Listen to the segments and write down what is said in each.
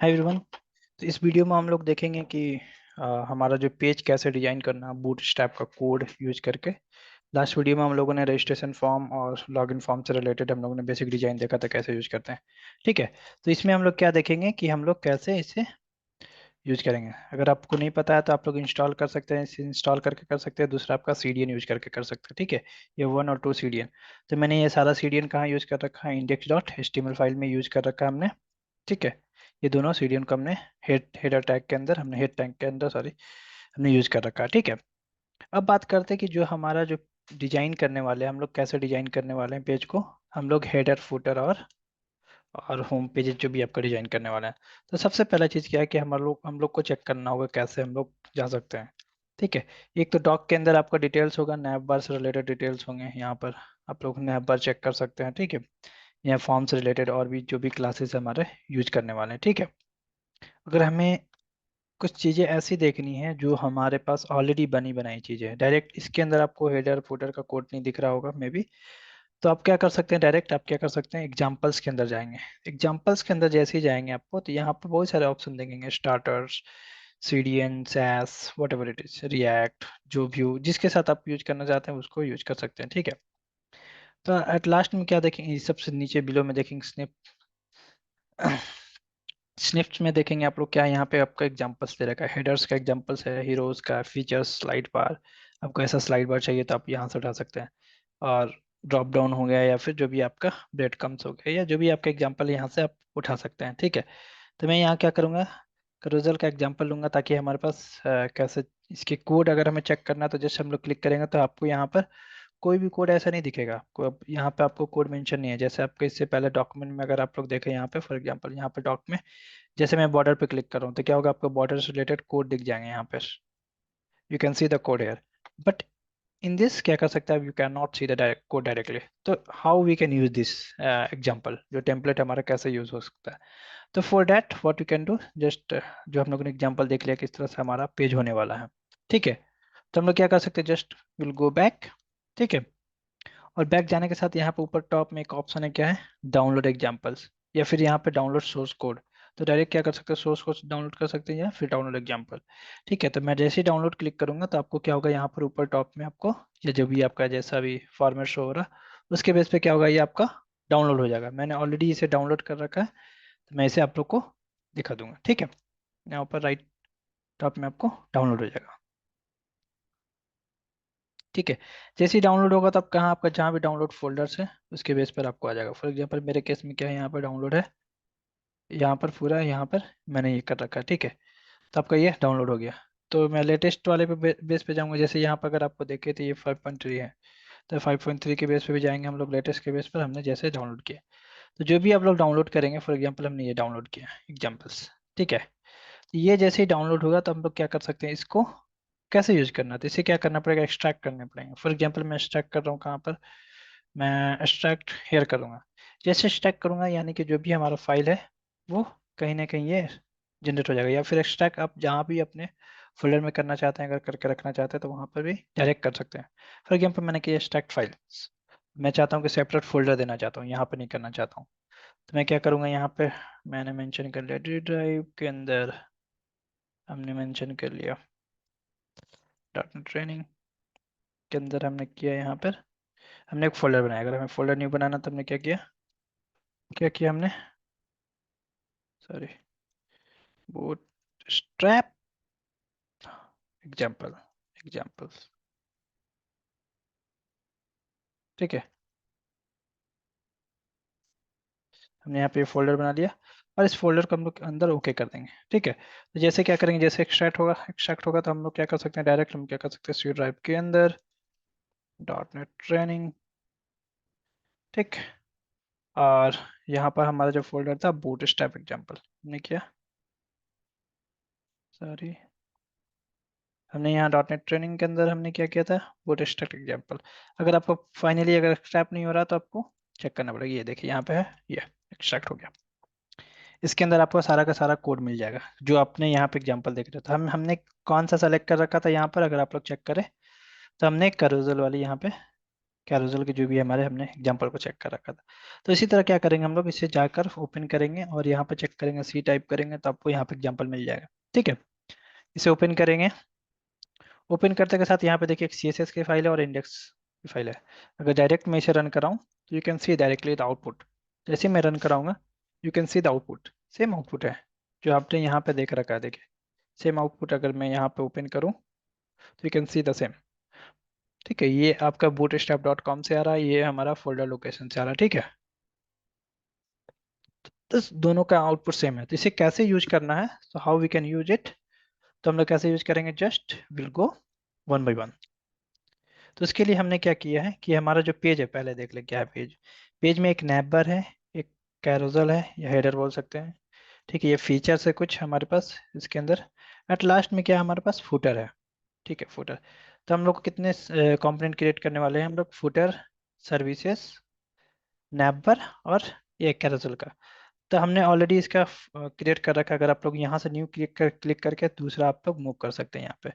Hi everyone. तो इस video में हम लोग देखेंगे कि हमारा जो पेज कैसे डिजाइन करना बूटस्ट्रैप का कोड यूज करके। लास्ट वीडियो में हम लोगों ने रजिस्ट्रेशन फॉर्म और लॉगिन फॉर्म से रिलेटेड हम लोगों ने बेसिक डिजाइन देखा था कैसे यूज करते हैं। ठीक है। तो इसमें हम लोग क्या देखेंगे कि हम लोग कैसे इसे यूज करेंगे। अगर आपको नहीं पता है तो आप लोग इंस्टॉल कर सकते हैं, इसे इंस्टॉल करके कर सकते हैं। दूसरा आपका सीडीएन यूज करके कर सकते हैं। ठीक है। ये 1 और 2 सीडीएन। तो मैंने ये सारा सीडीएन कहाँ यूज कर रखा है, इंडेक्स डॉट एचटीएमएल फाइल में यूज कर रखा है हमने। ठीक है। ये दोनों सीडीएन को हमने हेडर टैग के अंदर, हमने हेड टैग के अंदर सॉरी हमने यूज कर रखा है। ठीक है। अब बात करते हैं कि जो हमारा जो डिजाइन करने वाले हैं, हम लोग कैसे डिजाइन करने वाले हैं पेज को। हम लोग हेडर फुटर और होम पेज जो भी आपका डिजाइन करने वाले हैं। तो सबसे पहला चीज क्या है कि हम लोग को चेक करना होगा कैसे हम लोग जा सकते हैं। ठीक है। एक तो डॉक के अंदर आपका डिटेल्स होगा, नैव बार से रिलेटेड डिटेल्स होंगे यहाँ पर। आप लोग नैव बार चेक कर सकते हैं। ठीक है। या फॉर्म से रिलेटेड और भी जो भी क्लासेस हमारे यूज करने वाले हैं। ठीक है। अगर हमें कुछ चीज़ें ऐसी देखनी है जो हमारे पास ऑलरेडी बनी बनाई चीज़ें हैं, डायरेक्ट इसके अंदर आपको हेडर फुटर का कोड नहीं दिख रहा होगा मे बी। तो आप क्या कर सकते हैं, डायरेक्ट आप क्या कर सकते हैं, एग्जाम्पल्स के अंदर जाएंगे। एग्जाम्पल्स के अंदर जैसे ही जाएंगे आपको तो यहाँ पर बहुत सारे ऑप्शन देखेंगे, starters, CDN, Sass, whatever it is, React, जो व्यू जिसके साथ आप यूज करना चाहते हैं उसको यूज कर सकते हैं। ठीक है। तो एट लास्ट में क्या देखेंगे, सबसे नीचे बिलो में देखेंगे स्निप। स्निफ्ट में देखेंगे आप लोग क्या यहाँ पे आपका एग्जांपल्स दे रखा है, हेडर्स का एग्जांपल्स है, हीरोज का, फीचर्स, स्लाइड बार। आपको ऐसा स्लाइड बार चाहिए तो आप यहाँ से उठा सकते हैं। और ड्रॉप डाउन हो गया या फिर जो भी आपका ब्रेड कम्स हो गया या जो भी आपका एग्जांपल यहाँ से आप उठा सकते हैं। ठीक है। तो मैं यहाँ क्या करूँगा, करोजल का एग्जांपल लूंगा ताकि हमारे पास कैसे इसके कोड अगर हमें चेक करना है तो जस्ट हम लोग क्लिक करेंगे तो आपको यहाँ पर कोई भी कोड ऐसा नहीं दिखेगा आपको। अब यहाँ पे आपको कोड मेंशन नहीं है, जैसे आपके इससे पहले डॉक्यूमेंट में अगर आप लोग देखें यहाँ पे फॉर एग्जांपल यहाँ पे डॉक में जैसे मैं बॉर्डर पे क्लिक कर रहा हूँ तो क्या होगा, आपको बॉर्डर से रिलेटेड कोड दिख जाएंगे यहाँ पे। You can see the code here. But in this क्या कर सकते हैं, you can not see the code directly. तो how we can use this example, जो टेम्पलेट हमारा कैसे यूज हो सकता है। तो for that what you can do, just जो हम लोगों ने एग्जाम्पल देख लिया किस तरह से हमारा पेज होने वाला है। ठीक है। तो हम लोग क्या कर सकते हैं, जस्ट विल गो बैक। ठीक है। और बैक जाने के साथ यहाँ पे ऊपर टॉप में एक ऑप्शन है, क्या है, डाउनलोड एग्जाम्पल्स, या फिर यहाँ पे डाउनलोड सोर्स कोड। तो डायरेक्ट क्या कर सकते हैं, सोर्स कोड डाउनलोड कर सकते हैं या फिर डाउनलोड एग्जाम्पल। ठीक है। तो मैं जैसे ही डाउनलोड क्लिक करूंगा तो आपको क्या होगा, यहाँ पर ऊपर टॉप में आपको या जो भी आपका जैसा भी फॉर्मेट शो हो रहा उसके बेस पे क्या होगा, ये आपका डाउनलोड हो जाएगा। मैंने ऑलरेडी इसे डाउनलोड कर रखा है तो मैं इसे आप लोग को दिखा दूंगा। ठीक है। यहाँ पर राइट टॉप में आपको डाउनलोड हो जाएगा। ठीक है। जैसे ही डाउनलोड होगा तो आप कहाँ, आपका जहाँ भी डाउनलोड फोल्डर्स है उसके बेस पर आपको आ जाएगा। फॉर एग्जांपल मेरे केस में क्या है, यहाँ पर डाउनलोड है, यहाँ पर पूरा यहाँ पर मैंने ये कर रखा है। ठीक है। तो आपका ये डाउनलोड हो गया। तो मैं लेटेस्ट वाले पे बेस पे जाऊंगा। जैसे यहाँ पर अगर आपको देखे तो ये 5.3 है, तो 5.3 के बेस पे भी जाएंगे हम लोग, लेटेस्ट के बेस पर हमने जैसे डाउनलोड किया। तो जो भी आप लोग डाउनलोड करेंगे, फॉर एग्जाम्पल हमने ये डाउनलोड किया एग्जाम्पल्स। ठीक है। तो ये जैसे ही डाउनलोड होगा तो हम लोग क्या कर सकते हैं, इसको कैसे यूज करना है, तो इसे क्या करना पड़ेगा, एक्सट्रैक्ट करने पड़ेंगे। फॉर एग्जाम्पल मैं एक्सट्रैक्ट कर रहा हूँ कहाँ पर, मैं एक्सट्रैक्ट हेयर करूँगा। जैसे एक्सट्रैक्ट करूँगा यानी कि जो भी हमारा फाइल है वो कहीं ना कहीं ये जनरेट हो जाएगा। या फिर एक्सट्रैक्ट आप जहाँ भी अपने फोल्डर में करना चाहते हैं, अगर करके रखना चाहते हैं तो वहाँ पर भी डायरेक्ट कर सकते हैं। फॉर एग्जाम्पल मैंने किया एक्सट्रैक्ट फाइल, मैं चाहता हूँ कि सेपरेट फोल्डर देना चाहता हूँ, यहाँ पर नहीं करना चाहता हूँ। तो मैं क्या करूँगा, यहाँ पे मैंने मेंशन कर लिया डी ड्राइव के अंदर, हमने मेंशन कर लिया डॉट नेट ट्रेनिंग के अंदर, हमने किया यहाँ पर, हमने एक फोल्डर बनाया। अगर हमें फोल्डर नहीं बनाना तो हमने क्या किया, हमने sorry boot strap example examples. ठीक है। हमने यहाँ पे फोल्डर बना लिया और इस फोल्डर को हम लोग अंदर ओके कर देंगे। ठीक है। तो जैसे क्या करेंगे, जैसे एक्सट्रैक्ट होगा तो हम लोग क्या कर सकते हैं, डायरेक्ट हम क्या कर सकते हैं, सी ड्राइव के अंदर डॉट नेट ट्रेनिंग। ठीक। और यहाँ पर हमारा जो फोल्डर था बूट स्ट्रैप एग्जाम्पल हमने किया, सॉरी हमने यहाँ डॉट नेट ट्रेनिंग के अंदर हमने क्या किया था, बूट स्ट्रैप एग्जाम्पल। अगर आपको फाइनली अगर एक्सट्रैक्ट नहीं हो रहा तो आपको चेक करना पड़ेगा। ये देखिए यहाँ पे है, ये एक्सट्रैक्ट हो गया। इसके अंदर आपको सारा का सारा कोड मिल जाएगा जो आपने यहाँ पे एग्जांपल देख रहे थे। हमने कौन सा सेलेक्ट कर रखा था यहाँ पर, अगर आप लोग चेक करें तो हमने कैरोसेल वाली यहाँ पे कैरोजल के जो भी हमारे हमने एग्जाम्पल को चेक कर रखा था। तो इसी तरह क्या करेंगे हम लोग, इसे जाकर ओपन करेंगे और यहाँ पे चेक करेंगे, सी टाइप करेंगे तो आपको यहाँ पे एग्जाम्पल मिल जाएगा। ठीक है, इसे ओपन करेंगे। ओपन करते के साथ यहाँ पे देखिए एक CSS की फाइल है और इंडेक्स की फाइल है। अगर डायरेक्ट मैं इसे रन कराऊँ तो you can see directly the output. जैसे ही मैं रन कराऊंगा you can see the output, same output है जो आपने यहाँ पे देख रखा है। देखिए सेम आउटपुट अगर मैं यहाँ पे ओपन करूँ तो you can see the same. ठीक है, ये आपका bootstrap.com से आ रहा है, ये हमारा फोल्डर लोकेशन से आ रहा है। ठीक है, तो इस दोनों का आउटपुट सेम है। तो इसे कैसे यूज करना है, तो how we can use it, तो हम लोग कैसे यूज करेंगे, just will go one by one. तो इसके लिए हमने क्या किया है कि हमारा जो पेज है, पहले देख ले क्या है पेज। पेज में एक नैबर है, एक कैरोजल है या हेडर बोल सकते हैं। ठीक है, ये फीचर्स है कुछ हमारे पास इसके अंदर। एट लास्ट में क्या है हमारे पास, फुटर है। ठीक है, फुटर। तो हम लोग को कितने कंपोनेंट क्रिएट करने वाले हैं हम लोग, फुटर, सर्विसेज, नैबर और ये कैरोजल का। तो हमने ऑलरेडी इसका क्रिएट कर रखा है। अगर आप लोग यहाँ से न्यू क्लिक करके दूसरा आप लोग मूव कर सकते हैं यहाँ पे।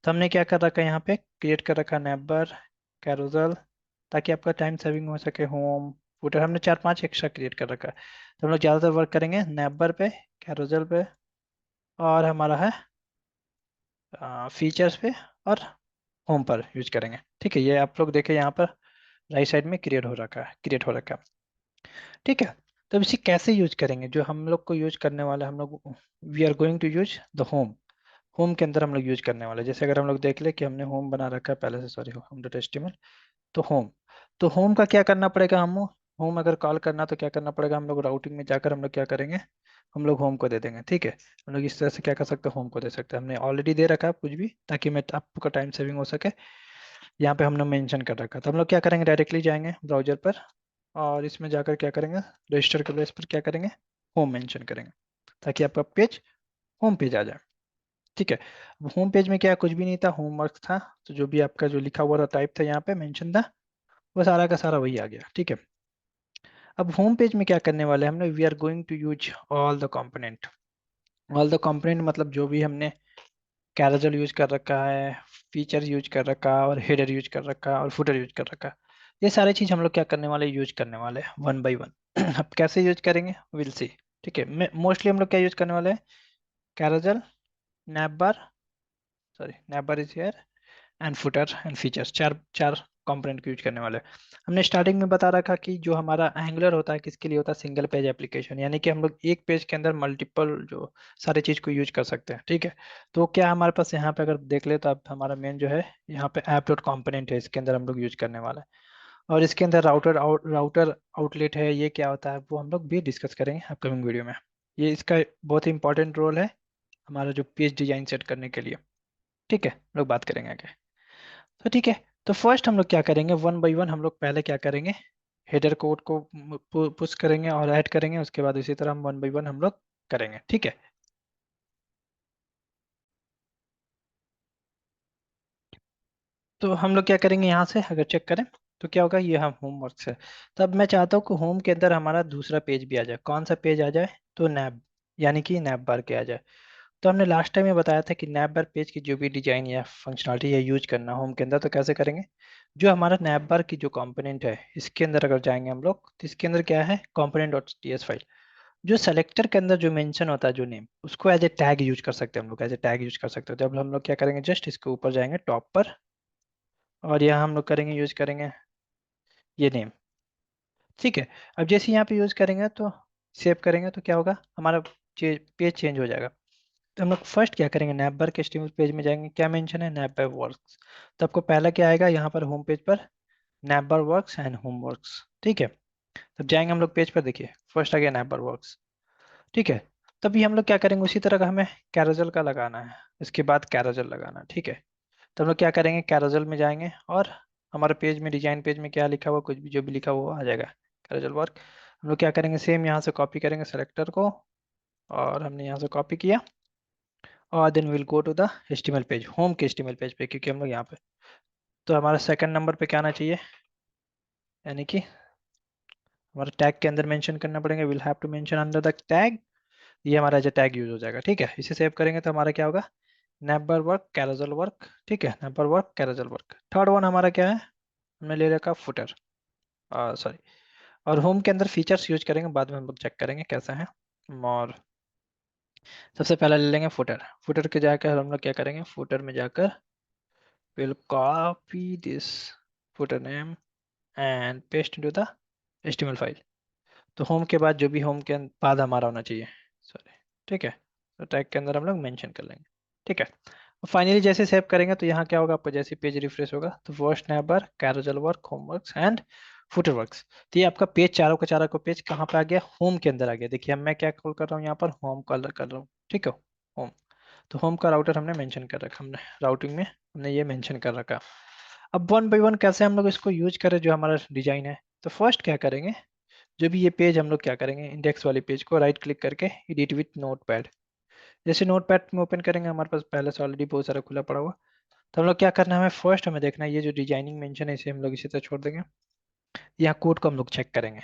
तो हमने क्या कर रखा है, यहाँ पे क्रिएट कर रखा है नैबर, कैरोजल, ताकि आपका टाइम सेविंग हो सके। होम, फुटर हमने 4-5 एक्स्ट्रा क्रिएट कर रखा है। तो हम लोग ज़्यादातर वर्क करेंगे नैबर पे, कैरोजल पे और हमारा है फीचर्स पे और होम पर यूज करेंगे। ठीक है, ये आप लोग देखें यहाँ पर राइट साइड में क्रिएट हो रखा है। ठीक है, तो अब इसे कैसे यूज करेंगे, जो हम लोग को यूज करने वाला है, हम लोग we are going to use the home. Home के अंदर हम लोग यूज करने वाले हैं। जैसे अगर हम लोग देख ले कि हमने होम बना रखा है पहले से, सॉरी होम डॉट एचटीएमएल। तो होम, तो होम का क्या करना पड़ेगा, हम होम अगर कॉल करना तो क्या करना पड़ेगा, हम लोग राउटिंग में जाकर हम लोग क्या करेंगे, हम लोग होम को दे देंगे। ठीक है, हम लोग इस तरह से क्या कर सकते हैं, होम को दे सकते हैं। हमने ऑलरेडी दे रखा है कुछ भी, ताकि मैं आपका टाइम सेविंग हो सके। यहाँ पे हमने मेंशन कर रखा है। तो हम लोग क्या करेंगे, डायरेक्टली जाएंगे ब्राउजर पर और इसमें जाकर क्या करेंगे, रजिस्टर के प्लेस पर क्या करेंगे, होम मेंशन करेंगे, ताकि आपका पेज होम पेज आ जाए। ठीक है, अब होम पेज में क्या कुछ भी नहीं था, होमवर्क था। तो जो भी आपका जो लिखा हुआ था, टाइप था यहाँ पे मेंशन था, वो सारा का सारा वही आ गया। ठीक है, अब होम पेज में क्या करने वाले हैं हमने, we are going to use all the component. All the component मतलब जो भी हमने कैरोसेल यूज कर रखा है, फीचर यूज कर रखा है और हेडर यूज कर रखा है और फुटर यूज कर रखा है, ये सारी चीज हम लोग क्या करने वाले, यूज करने वाले हैं वन बाई वन। अब कैसे यूज करेंगे, विल सी। ठीक है, मोस्टली हम लोग क्या यूज करने वाले हैं, carousel, navbar, sorry navbar is here, and footer and features, चार चार कंपोनेंट यूज करने वाले हैं। हमने स्टार्टिंग में बता रखा कि जो हमारा एंगुलर होता है किसके लिए होता है, सिंगल पेज एप्लीकेशन, यानी कि हम लोग एक पेज के अंदर मल्टीपल जो सारी चीज को यूज कर सकते हैं। ठीक है, तो क्या हमारे पास यहाँ पे अगर देख ले तो अब हमारा मेन जो है यहाँ पे ऐप डॉट कॉम्पोनेंट है, इसके अंदर हम लोग यूज करने वाला है। और इसके अंदर राउटर आउटलेट है, ये क्या होता है वो हम लोग भी डिस्कस करेंगे अपकमिंग वीडियो में। ये इसका बहुत ही इंपॉर्टेंट रोल है हमारा जो पेज डिजाइन सेट करने के लिए। ठीक है, हम लोग बात करेंगे आगे। तो ठीक है, तो फर्स्ट हम लोग क्या करेंगे, वन बाय वन हम लोग पहले क्या करेंगे, हेडर कोड को पुश करेंगे और ऐड करेंगे। उसके बाद इसी तरह हम वन बाय वन हम लोग करेंगे। ठीक है, तो हम लोग क्या करेंगे, यहाँ से अगर चेक करें तो क्या होगा, ये हम होमवर्क से। तब मैं चाहता हूँ कि होम के अंदर हमारा दूसरा पेज भी आ जाए। कौन सा पेज आ जाए, तो नैब, यानी कि नैब बार के आ जाए। तो हमने लास्ट टाइम ये बताया था कि नैप बार पेज की जो भी डिजाइन या फंक्शनलिटी है यूज करना होम के अंदर, तो कैसे करेंगे, जो हमारा नैप बार की जो कंपोनेंट है इसके अंदर अगर जाएंगे हम लोग, तो इसके अंदर क्या है, कंपोनेंट डॉट टीएस फाइल। जो सेलेक्टर के अंदर जो मेंशन होता है जो नेम, उसको एज ए टैग यूज कर सकते हैं हम लोग, एज ए टैग यूज कर सकते हैं। तो अब हम लोग क्या करेंगे, जस्ट इसके ऊपर जाएंगे टॉप पर और यहाँ हम लोग करेंगे, यूज करेंगे ये नेम। ठीक है, अब जैसे यहाँ पे यूज करेंगे तो सेव करेंगे तो क्या होगा, हमारा पेज चेंज हो जाएगा। तो हम लोग फर्स्ट क्या करेंगे, नैपबार के स्टीम पेज में जाएंगे, क्या मेंशन है, नैपबार वर्क्स। तो आपको पहला क्या आएगा यहाँ पर होम पेज पर, नैपबार वर्क्स एंड होम वर्क्स। ठीक है, तब जाएंगे हम लोग पेज पर, देखिए फर्स्ट आ गया नैपबार वर्क्स। ठीक है, तभी हम लोग क्या करेंगे, उसी तरह का हमें कैरोसेल का लगाना है, इसके बाद कैरोसेल लगाना है। ठीक है, तो हम लोग क्या करेंगे, कैरोसेल में जाएंगे और हमारे पेज में, डिजाइन पेज में क्या लिखा हुआ, कुछ भी जो भी लिखा हुआ आ जाएगा, कैरोसेल वर्क। हम लोग क्या करेंगे, सेम यहाँ से कॉपी करेंगे सेलेक्टर को, और हमने यहाँ से कॉपी किया और then will go to the HTML page, home के HTML पेज पे, क्योंकि हम लोग यहाँ पे, तो हमारा सेकंड नंबर पे क्या आना चाहिए, यानी कि हमारा टैग के अंदर मेंशन करना पड़ेगा, will have to mention under the tag. ये हमारा जो टैग यूज हो जाएगा। ठीक है, इसे सेव करेंगे तो हमारा क्या होगा, नैपर वर्क कैरोसेल वर्क। ठीक है, navbar work carousel work. Third one हमारा क्या है, हमने ले रखा फुटर, सॉरी, और होम के अंदर फीचर्स यूज करेंगे, बाद में हम लोग चेक करेंगे कैसा है। और सबसे पहले ले लेंगे फुटर। फुटर के जाकर हम लोग क्या करेंगे, फुटर में जाकर will copy this footer name and paste into the HTML file. तो होम के बाद जो भी होम के बाद हमारा होना चाहिए, सॉरी, ठीक है, तो टैग के अंदर हम लोग मेंशन कर लेंगे, ठीक है। फाइनली जैसे सेव करेंगे तो यहाँ क्या होगा, आपका जैसे पेज रिफ्रेश होगा तो first navbar, carousel work, homeworks and footer works, तो ये आपका पेज चारों का चारों का पेज कहाँ पे आ गया, होम के अंदर आ गया। देखिए अब मैं क्या कॉल कर रहा हूँ यहाँ पर, होम कॉल कर रहा हूँ, ठीक है, होम। तो होम का राउटर हमने मेंशन कर रखा, हमने राउटिंग में हमने ये मेंशन कर रखा। अब वन बाई वन कैसे हम लोग इसको यूज करें जो हमारा डिजाइन है, तो फर्स्ट क्या करेंगे, जो भी ये पेज हम लोग क्या करेंगे, इंडेक्स वाले पेज को राइट क्लिक करके एडिट विथ नोटपैड। जैसे नोटपैड में ओपन करेंगे, हमारे पास पहले से ऑलरेडी बहुत सारा खुला पड़ा हुआ, तो हम लोग क्या करना है, हमें फर्स्ट हमें देखना है ये जो डिजाइनिंग मेंशन है इसे हम लोग इसी तरह छोड़ देंगे। यहाँ कोड को हम लोग चेक करेंगे,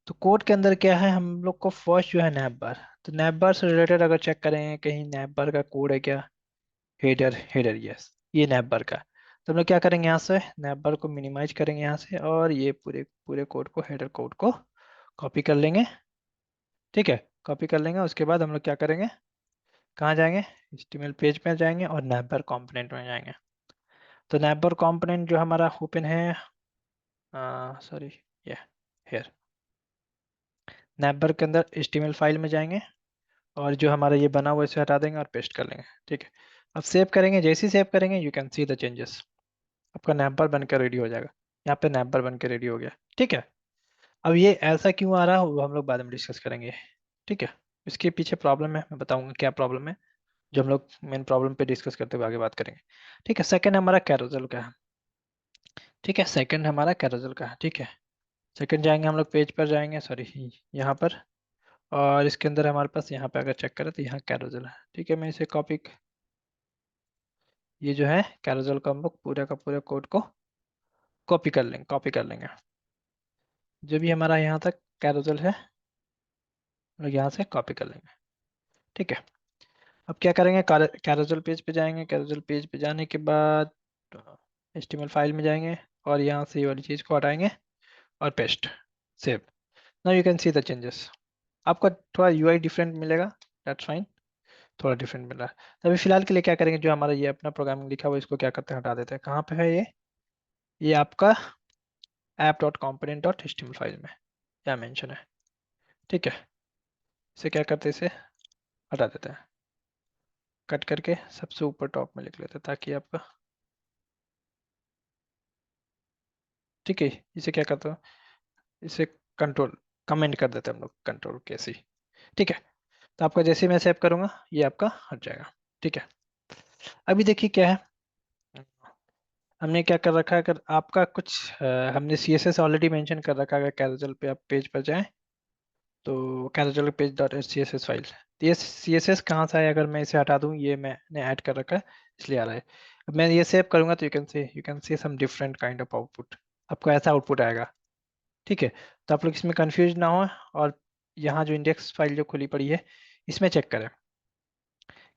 तो कोड के अंदर क्या है, हम लोग को फर्स्ट जो है नैप बार, तो नैप बार से रिलेटेड अगर चेक करें कहीं नैप बार का कोड है क्या, हेडर, हेडर, यस, ये नैप बार का। तो हम लोग क्या करेंगे, यहाँ से नैप बार को मिनिमाइज करेंगे यहाँ से, और ये पूरे पूरे कोड को, हेडर कोड को कॉपी कर लेंगे, ठीक है, कॉपी कर लेंगे। उसके बाद हम लोग क्या करेंगे, कहाँ जाएंगे, HTML पेज में जाएंगे और नैपर कंपोनेंट में जाएंगे। तो नैपर कंपोनेंट जो हमारा ओपन है, सॉरी, ये हेयर, नैपर के अंदर HTML फाइल में जाएंगे और जो हमारा ये बना हुआ इसे हटा देंगे और पेस्ट कर लेंगे, ठीक है। अब सेव करेंगे, जैसे ही सेव करेंगे you can see the changes, आपका नैपर बनकर रेडी हो जाएगा। यहाँ पे नैपर बन के रेडी हो गया, ठीक है। अब ये ऐसा क्यों आ रहा है वो हम लोग बाद में डिस्कस करेंगे, ठीक है। इसके पीछे प्रॉब्लम है, मैं बताऊंगा क्या प्रॉब्लम है, जो हम लोग मेन प्रॉब्लम पे डिस्कस करते हुए आगे बात करेंगे, ठीक है। सेकंड हमारा कैरोसेल का है, ठीक है, सेकंड हमारा कैरोसेल का है, ठीक है। सेकंड जाएंगे हम लोग, पेज पर जाएंगे, सॉरी, यहाँ पर, और इसके अंदर हमारे पास यहाँ पे अगर चेक करें तो यहाँ कैरोसेल है, ठीक है। मैं इसे कॉपी, ये जो है कैरोसेल का हम लोग पूरा का पूरा कोड को कॉपी कर लेंगे, कॉपी कर लेंगे। जो भी हमारा यहाँ तक कैरोसेल है हम लोग यहाँ से कॉपी कर लेंगे, ठीक है। अब क्या करेंगे, कैरोसेल पेज पे जाएंगे, कैरोसेल पेज पे जाने के बाद HTML फाइल में जाएंगे और यहाँ से ये वाली चीज़ को हटाएंगे और paste, save. Now you can see the changes, आपको थोड़ा UI डिफरेंट मिलेगा, दैट्स फाइन, थोड़ा डिफरेंट मिल रहा है। तो अभी फिलहाल के लिए क्या करेंगे, जो हमारा ये अपना प्रोग्रामिंग लिखा हुआ है इसको क्या करते हैं, हटा देते हैं। कहाँ पे है ये आपका app.component.html फाइल में क्या मेंशन है, ठीक है। इसे क्या करते हैं, इसे हटा देते हैं, कट करके सबसे ऊपर टॉप में लिख लेते हैं ताकि आपका, ठीक है। इसे क्या करते हैं, इसे कंट्रोल कमेंट कर देते हैं हम लोग, कंट्रोल कैसी, ठीक है। तो आपका जैसे ही मैं सेव करूंगा ये आपका हट जाएगा, ठीक है। अभी देखिए क्या है, हमने क्या कर रखा है, अगर आपका कुछ हमने CSS ऑलरेडी मेंशन कर रखा है, अगर कैरोसेल पे आप पेज पर जाएं तो carousel page dot CSS file, तो ये CSS कहाँ से आया, अगर मैं इसे हटा दूं, ये मैंने ऐड कर रखा है इसलिए आ रहा है। अब मैं ये सेव करूंगा तो you can see some different kind of output, आपको ऐसा आउटपुट आएगा, ठीक है। तो आप लोग इसमें कंफ्यूज ना हो, और यहाँ जो इंडेक्स फाइल जो खुली पड़ी है इसमें चेक करें,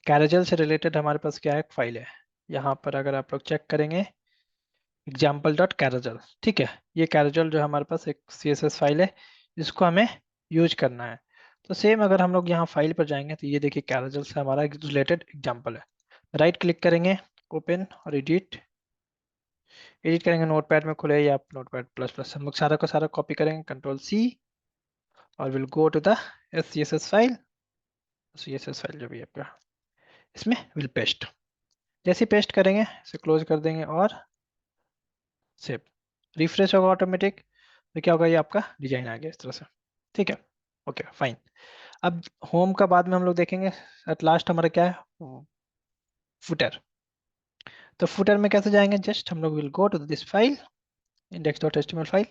कैरोसेल से रिलेटेड हमारे पास क्या है, फाइल है। यहाँ पर अगर आप लोग चेक करेंगे example.carousel, ठीक है, ये कैरोसेल जो हमारे पास एक CSS फाइल है, इसको हमें यूज करना है। तो सेम अगर हम लोग यहाँ फाइल पर जाएंगे तो ये देखिए कैरोसेल से हमारा रिलेटेड एग्जाम्पल है। राइट क्लिक करेंगे, ओपन और एडिट, एडिट करेंगे, नोटपैड में खुले या नोटपैड प्लस प्लस, हम लोग सारा का सारा कॉपी करेंगे, कंट्रोल C, और will go to the CSS file, CSS file जो भी है आपका, इसमें विल पेस्ट। जैसे पेस्ट करेंगे इसे क्लोज कर देंगे और सेव, रिफ्रेश होगा ऑटोमेटिक, तो क्या होगा, ये आपका डिजाइन आ गया इस तरह से, ठीक है, ओके फाइन। अब होम का बाद में हम लोग देखेंगे, एट लास्ट हमारा क्या है, फुटर। तो फुटर में कैसे जाएंगे, जस्ट हम लोग will go to this file, index.html file.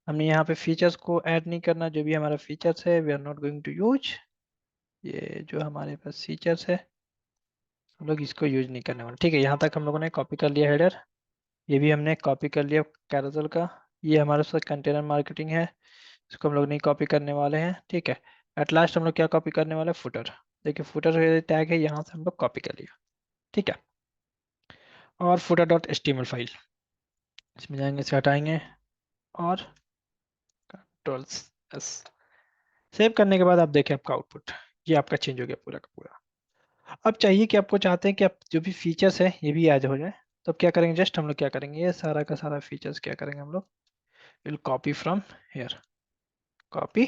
हमने यहाँ पे फीचर्स को ऐड नहीं करना, जो भी हमारा फीचर्स है we are not going to use, ये जो हमारे पास फीचर्स है हम लोग इसको यूज नहीं करने वाले, ठीक है। यहाँ तक हम लोगों ने कॉपी कर लिया हेडर, ये भी हमने कॉपी कर लिया कैरोसेल का, ये हमारे पास कंटेनर मार्केटिंग है, इसको हम लोग नहीं कॉपी करने वाले हैं, ठीक है। एट लास्ट हम लोग क्या कॉपी करने वाले हैं, फुटर। देखिए फुटर टैग है, यहाँ से हम लोग कॉपी कर लिया, ठीक है। और footer.html फाइल, इसमें जाएंगे, इसे हटाएंगे और कंट्रोल एस। सेव करने के बाद आप देखें आपका आउटपुट, ये आपका चेंज हो गया पूरा का पूरा। अब चाहिए कि आपको चाहते हैं कि आप जो भी फीचर्स है ये भी ऐड हो जाए, तो अब क्या करेंगे, जस्ट हम लोग क्या करेंगे, ये सारा का सारा फीचर्स क्या करेंगे हम लोग, will copy from here, copy,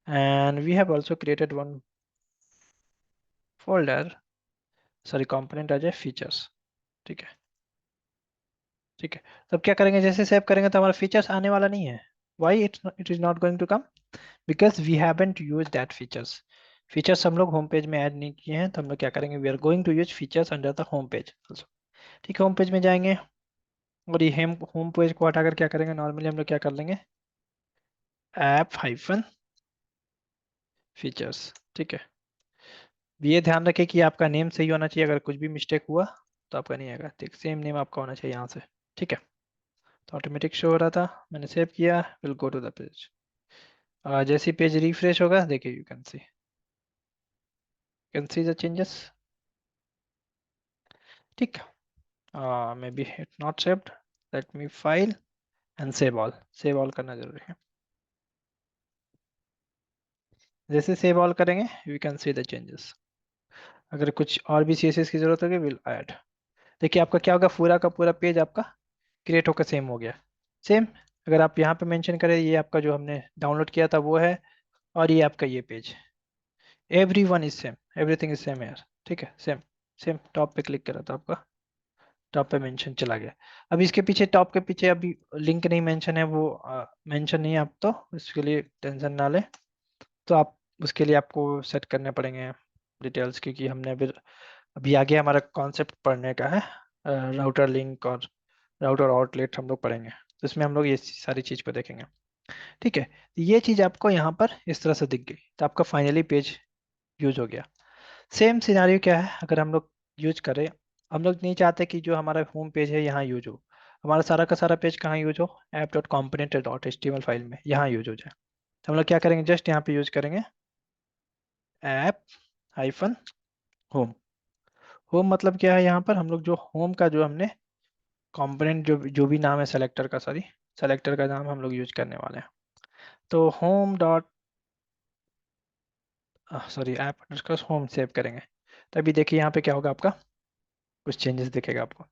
and we have also created one folder, sorry component as a features. ठीक है, ठीक है। तो अब क्या करेंगे, जैसे सेव करेंगे तो हमारा फीचर्स आने वाला नहीं है। Why it is not going to come, because we haven't use that features. Features हम लोग होम पेज में ऐड नहीं किए हैं, तो हम लोग क्या करेंगे, we are going to use features under the home page. ठीक है, होम पेज में जाएंगे और ये होम पेज को हटाकर क्या करेंगे, नॉर्मली हम लोग क्या कर लेंगे, ऐप हाइफन फीचर्स। ठीक है, ये ध्यान रखें कि आपका नेम सही होना चाहिए, अगर कुछ भी मिस्टेक हुआ तो आपका नहीं आएगा, ठीक, सेम नेम आपका होना चाहिए यहाँ से। ठीक है, तो ऑटोमेटिक शो हो रहा था, मैंने सेव किया, will go to the page. जैसे पेज रिफ्रेश होगा, देखिए you can see the changes. ठीक, maybe it not saved, let me file and save all करना जरूरी है। जैसे सेव ऑल करेंगे we can see the changes. अगर कुछ और भी सीएसएस की जरूरत होगी विल ऐड। देखिए आपका क्या होगा, पूरा का पूरा पेज आपका क्रिएट होकर सेम हो गया, सेम। अगर आप यहाँ पे मेंशन करें, ये आपका जो हमने डाउनलोड किया था वो है, और ये आपका ये page, every one is same, everything is same यार। ठीक है, सेम, सेम। टॉप पे क्लिक करा था आपका, टॉप पे मेंशन चला गया। अब इसके पीछे, टॉप के पीछे अभी लिंक नहीं मेंशन है, वो मेंशन नहीं है, आप तो उसके लिए टेंशन ना लें। तो आप उसके लिए आपको सेट करने पड़ेंगे डिटेल्स, क्योंकि हमने अभी आगे हमारा कॉन्सेप्ट पढ़ने का है, राउटर लिंक और राउटर आउटलेट हम लोग पढ़ेंगे, तो इसमें हम लोग ये सारी चीज़ को देखेंगे। ठीक है, ये चीज़ आपको यहाँ पर इस तरह से दिख गई, तो आपका फाइनली पेज यूज हो गया। सेम सिनारियो क्या है, अगर हम लोग यूज करें, हम लोग नहीं चाहते कि जो हमारा होम पेज है यहाँ यूज हो, हमारा सारा का सारा पेज कहाँ यूज हो, app dot component dot H T M L file में यहाँ यूज हो जाए। तो हम लोग क्या करेंगे, जस्ट यहाँ पे यूज करेंगे ऐप हाइफन होम। होम मतलब क्या है, यहाँ पर हम लोग जो होम का जो हमने कंपोनेंट, जो जो भी नाम है सेलेक्टर का, सॉरी सेलेक्टर का नाम हम लोग यूज करने वाले हैं। तो home dot, sorry app underscore home save करेंगे। तभी देखिए यहाँ पे क्या होगा, आपका कुछ चेंजेस दिखेगा आपको,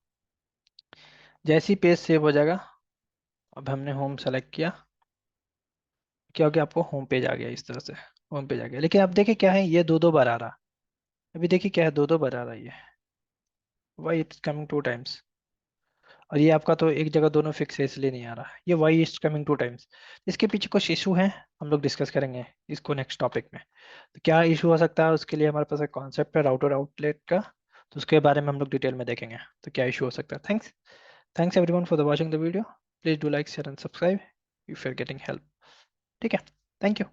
जैसे ही पेज सेव हो जाएगा। अब हमने होम सेलेक्ट किया, क्या हो गया, आपको होम पेज आ गया, इस तरह से होम पेज आ गया। लेकिन अब देखिए क्या है, ये दो दो बार आ रहा, अभी देखिए क्या है, दो दो बार आ रहा है ये, why it's coming two times. और ये आपका तो एक जगह दोनों फिक्स है, इसलिए नहीं आ रहा, ये why is coming two times. इसके पीछे कुछ इशू हैं, हम लोग डिस्कस करेंगे इसको नेक्स्ट टॉपिक में। तो क्या इशू हो सकता है, उसके लिए हमारे पास एक कॉन्सेप्ट है राउटर आउटलेट का, तो उसके बारे में हम लोग डिटेल में देखेंगे, तो क्या इशू हो सकता है। Thanks, thanks everyone for the watching the video. Please do like share and subscribe if you are getting help. ठीक है, थैंक यू।